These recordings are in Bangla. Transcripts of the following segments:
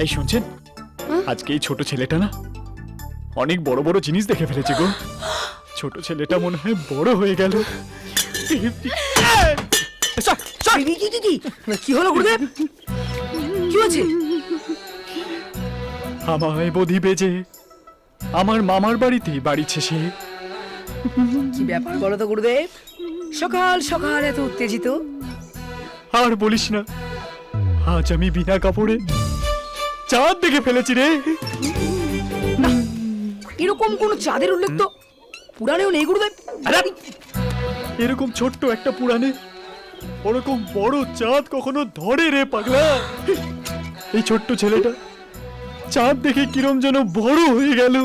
এই শুনছেন, আজকে এই ছোট ছেলেটা না অনেক বড় বড় জিনিস দেখে ফেলেছে গো। ছোট ছেলেটা মনে হয় বড় হয়ে গেল। কি হলো গুরুদেব? কি হয়েছে? আমায় বধি বেজে আমার মামার বাড়িতে বাড়িছে সে। কি ব্যাপার বলো তো গুরুদেব? সকাল সকাল এত উত্তেজিত? আর বলিস না, আজ আমি বিনা কাপড়ে চাঁদ দেখে ফেলেছি রে। এরকম কোন চাঁদের উল্লেখ তো পুরাণেও নেই গুরুদেব। এরকম ছোট্ট একটা পুরাণে ওরকম বড় চাঁদ কখনো ধরে রে পাগলা? এই ছোট্ট ছেলেটা চাঁদ দেখে কিরম যেন বড় হয়ে গেল।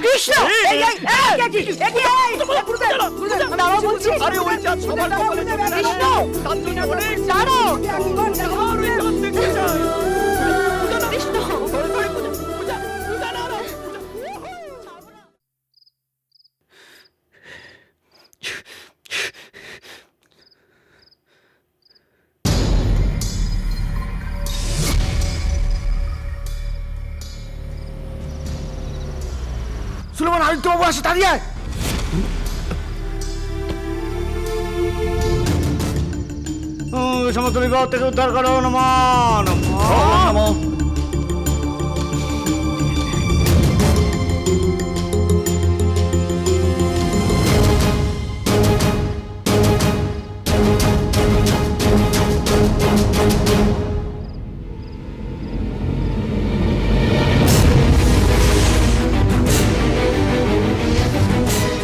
কৃষ্ণ! এই, গুরুদেব, আমি আবার বলছি। আরে ওই চাঁদ সবার কপালে জমে না। কৃষ্ণ! তার জন্য অনেক জানো? আর ওই চাঁদ দেখতে চাই। কৃষ্ণ! সুলেমান, আদিত্যবাবু আসে, দাঁড়িয়ে আয়। সমস্ত বিপদ থেকে উদ্ধার করো, নমঃ নমঃ।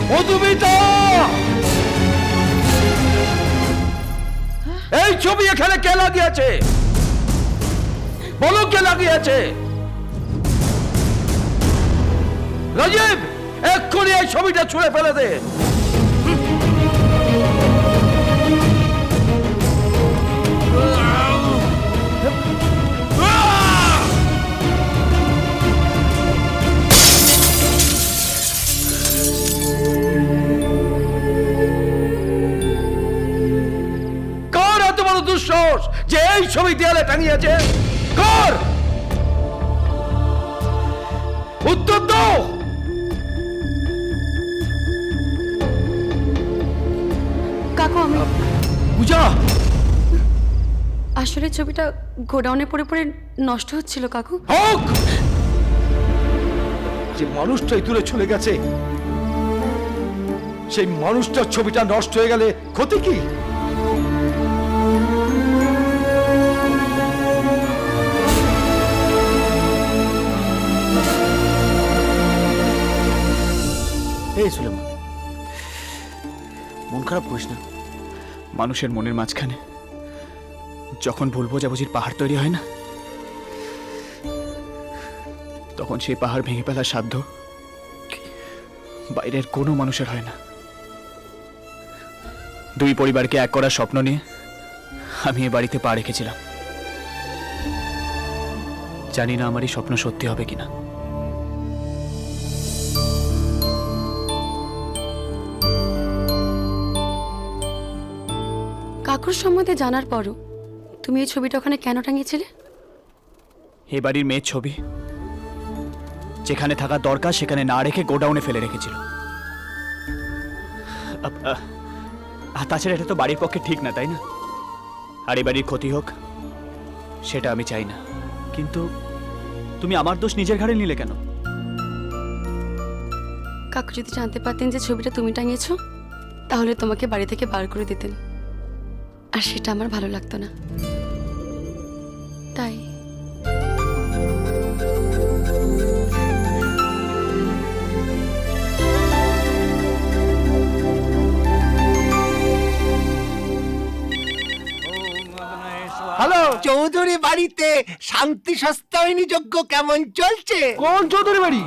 মধুমিতা, এই ছবি এখানে কে লাগিয়েছে? বলো কে লাগিয়েছে? রাজীব, এক্ষুনি এই ছবিটা ছুঁড়ে ফেলে দে। কার এত বড় দুঃসাহস যে এই ছবি দেয়ালে টাঙিয়েছে? কার? উত্তর দাও। কাকু, আমি পূজা, আসলে ছবিটা গোডাউনে পড়ে পড়ে নষ্ট হচ্ছিল কাকু। হোক! যে মানুষটাই দূরে চলে গেছে, সেই মানুষটার ছবিটা নষ্ট হয়ে গেলে ক্ষতি কি? এই সুলেমান, মন খারাপ করিস না। মানুষের মনের মাঝখানে যখন ভুল বোঝাবুঝির পাহাড় তৈরি হয় না, তখন সেই পাহাড় ভেঙে ফেলার সাধ্য বাইরের কোনো মানুষের হয় না। দুই পরিবারকে এক করার স্বপ্ন নিয়ে আমি এ বাড়িতে পা রেখেছিলাম। জানি না আমার এই স্বপ্ন সত্যি হবে কিনা। কাকুর সম্বন্ধে জানার পরও তুমি এই ছবিটা ওখানে কেন টাঙিয়েছিলে? এ বাড়ির মেয়ের ছবি যেখানে থাকা দরকার সেখানে না রেখে গোডাউনে ফেলে রেখেছিল। আর তাছাড়া এটা তো বাড়ির পক্ষে ঠিক না, তাই না? আর এ বাড়ির ক্ষতি হোক সেটা আমি চাই না। কিন্তু তুমি আমার দোষ নিজের ঘাড়ে নিলে কেন? কাকু যদি জানতে পারতেন যে ছবিটা তুমি টাঙিয়েছো, তাহলে তোমাকে বাড়ি থেকে বার করে দিতেন, আর সেটা আমার ভালো লাগতো না। তাই হ্যালো, চৌধুরী বাড়িতে শান্তি সস্তায়নী যজ্ঞ কেমন চলছে? কোন চৌধুরী বাড়ি?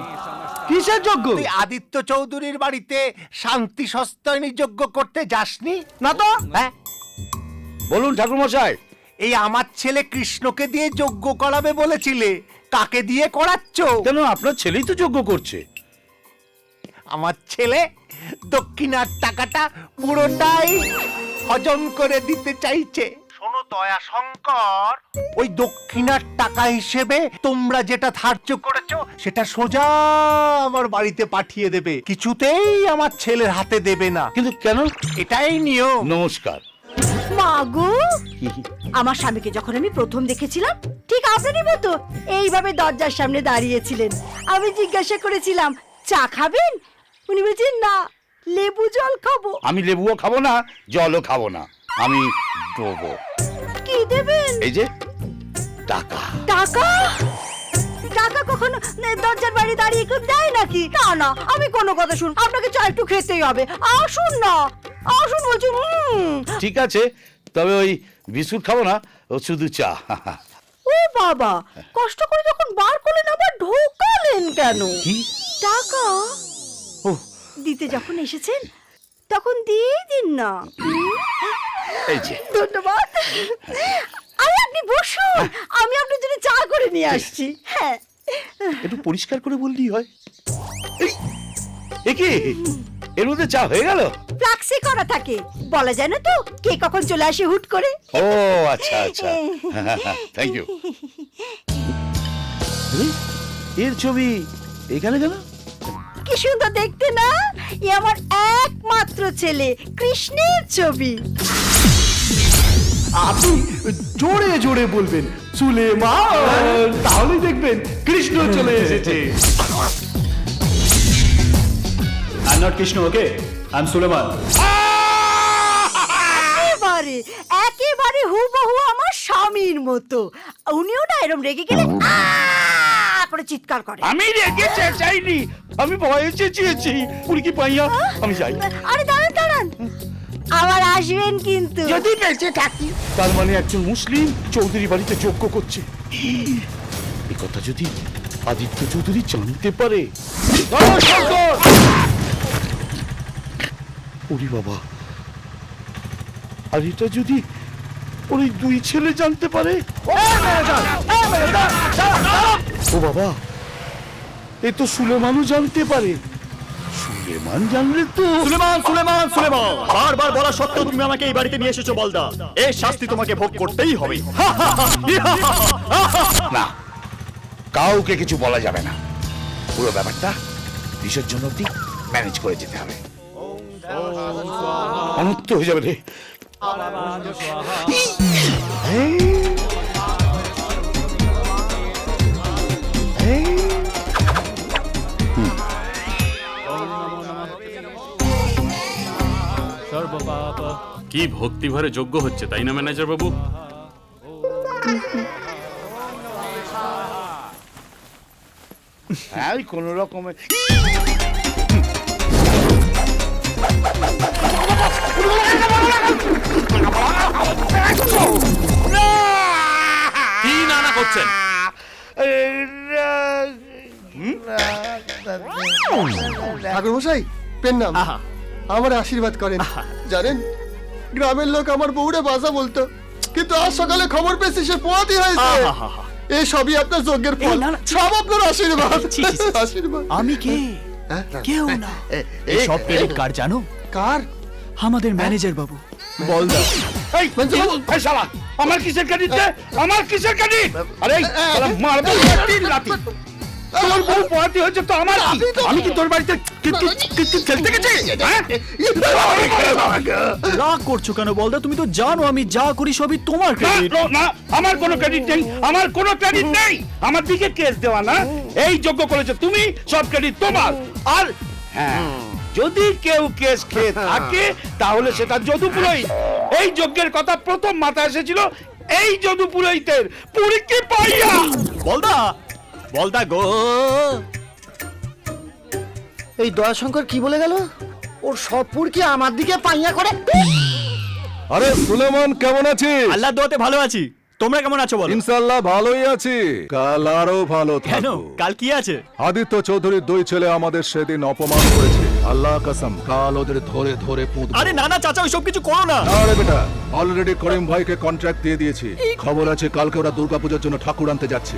কিসের যোগ্য? তুই আদিত্য চৌধুরীর বাড়িতে শান্তি সস্তায়নী যজ্ঞ করতে যাসনি? না তো। হ্যাঁ, বলুন ঠাকুর মশাই। এই আমার ছেলে কৃষ্ণকে দিয়ে যজ্ঞ করাবে বলেছিলে, কাকে দিয়ে করাচ্ছ? কেন, আপনার ছেলেই তো যোগ্য করছে। আমার ছেলে দক্ষিণার টাকাটা পুরোটাই হজম করে দিতে চাইছে। শোনো দয়াশঙ্কর ওই দক্ষিণার টাকা হিসেবে তোমরা যেটা ধার্য করেছো সেটা সোজা আমার বাড়িতে পাঠিয়ে দেবে, কিছুতেই আমার ছেলের হাতে দেবে না। কিন্তু কেন? এটাই নিয়ম। নমস্কার। মাগো, আমার স্বামীকে যখন আমি প্রথম দেখেছিলাম ঠিক আপনারই মতো এইভাবে দরজার সামনে দাঁড়িয়েছিলেন। আমি জিজ্ঞাসা করেছিলাম চা খাবেন, উনি বলছেন না, লেবু জল খাবো। আমি লেবুও খাবো না, জলও খাবো না, আমি দেবো। কি দেবেন? এই যে টাকা। টাকা? টাকা কখনো দরজার বাইরে দাঁড়িয়ে কেউ দেয় নাকি? না না, আমি কোনো কথা শুন, আপনাকে চা একটু খেতেই হবে। আসুন না, আসুন বলছি। ঠিক আছে, তবে ওই বিস্কুট খাবো না, ও শুধু চা। ও বাবা, কষ্ট করে যখন বার করলেন আবার ঢোকালেন কেন? কি? টাকা ও দিতে যখন এসেছেন তখন দিয়ে দিন না। এই যে ধন্যবাদ। আরে আপনি বসুন, আমি আপনার জন্য চা করে নিয়ে আসছি। হ্যাঁ, একটু পরিষ্কার করে বললেই হয়। এ কি, এর মধ্যে চা হয়ে গেল? ফ্লাক্সি করা থাকে, বলা যায় না তো কে কখন চলে আসে হুট করে। ও আচ্ছা আচ্ছা, থ্যাংক ইউ। এর ছবি এখানে কেন? কি সুন্দর দেখতে না? এ আমার একমাত্র ছেলে কৃষ্ণের ছবি। আপনি জোরে জোরে বলবেন সুলেমান, তাহলে দেখবেন কৃষ্ণ চলে এসেছে। I am not Krishna, okay, I am Suleman. একেবারে একেবারে হুবহু আমার স্বামীর মতো। উনিও না এরম রেগে গেলে আ করে চিৎকার করে। আমি রেগে চাইনি, আমি ভয়ে চেঁচিয়েছি। পুরি কি পাইয়া, আমি যাই। আরে দাঁড়ান দাঁড়ান, আবার আসবেন কিন্তু। যদি বেঁচে থাকি। তার মানে একজন মুসলিম চৌধুরী বাড়িতে যজ্ঞ করছে। এই কথা যদি আদিত্য চৌধুরী জানতে পারে। ওরে বাবা, আর এটা যদি ওর ওই দুই ছেলে জানতে পারে। ও বাবা, এ তো সুলেমানও জানতে পারে। সুলেমান জানলে তো। সুলেমান সুলেমান সুলেমান, বারবার বলা সত্ত্বেও তুমি আমাকে এই বাড়িতে নিয়ে এসেছো বলদা, এর শাস্তি তোমাকে ভোগ করতেই হবে। না, কাউকে কিছু বলা যাবে না, পুরো ব্যাপারটা বিসর্জন অব্দি ম্যানেজ করে যেতে হবে। অনর্থ হয়ে যাবে রে। কি ভক্তিভরে যোগ্য হচ্ছে, তাই না ম্যানেজার বাবু? হ্যাঁ, কোন রকমে কি নানা করছেন? ঠাকুর মশাই, পেন্নাম, আহা, আমার আশীর্বাদ করেন। জানেন, গ্রামের লোক আমার বউরে বাজা বলতো, কিন্তু আজ সকালে খবর পেয়েছি সে পোয়াতি হয়েছে। আহা। এই সবই আপনার যজ্ঞের ফল, না, না, সব আপনার আশীর্বাদ। ছি, ছি, ছি। আশীর্বাদ। আমি কে? হ্যাঁ? কেউ না। এই সব ক্রেডিট কার জানো? কার? আমাদের ম্যানেজার বাবু বলদা। এই, এই শালা, আমার কিসের ক্রেডিট রে? আমার কিসের ক্রেডিট? আরে এই শালা মারবো তিন লাঠি। তোর বউ পোয়াতি হয়েছে তো আমার কি? আমি কি তোর বাড়িতে খেলতে গেছি? হ্যাঁ? রাগ করছো কেন বলদা? তুমি তো জানো আমি যা করি সবই তোমার না, ক্রেডিট। না, আমার কোনো ক্রেডিট নেই, আমার কোনো ক্রেডিট নেই। আমার দিকে কেস দেওয়া না, এই যোগ্য করেছো তুমি, সব ক্রেডিট তোমার। আর হ্যাঁ, যদি কেউ কেস খেয়ে থাকে তাহলে সেটা যদু পুরোহিত। এই যজ্ঞের কথা প্রথম মাথায় এসেছিল এই যদু পুরোহিতের। পুরি কি পাইয়া। বলদা, বলদা গো। এই দয়াশঙ্কর কি বলে গেল? ওর সব পুর কি আমার দিকে পাইয়া করে? আরে সুলেমান, কেমন আছিস? আল্লাহর দোয়াতে ভালো আছি, তোমরা কেমন আছো বলো? ইনশাআল্লাহ ভালোই আছি। কাল আরো ভালো কেন, থাকবো। কাল কি আছে? আদিত্য চৌধুরীর দুই ছেলে আমাদের সেদিন অপমান করেছে। আল্লাহ কসম, কাল ওদের ধরে ধরে পুঁতবো। আরে না না চাচা, ওইসব কিছু করো না। আরে বেটা, অলরেডি করিম ভাইকে কন্ট্রাক্ট দিয়ে দিয়েছি। খবর আছে কালকে ওরা দুর্গাপূজার জন্য ঠাকুর আনতে যাচ্ছে।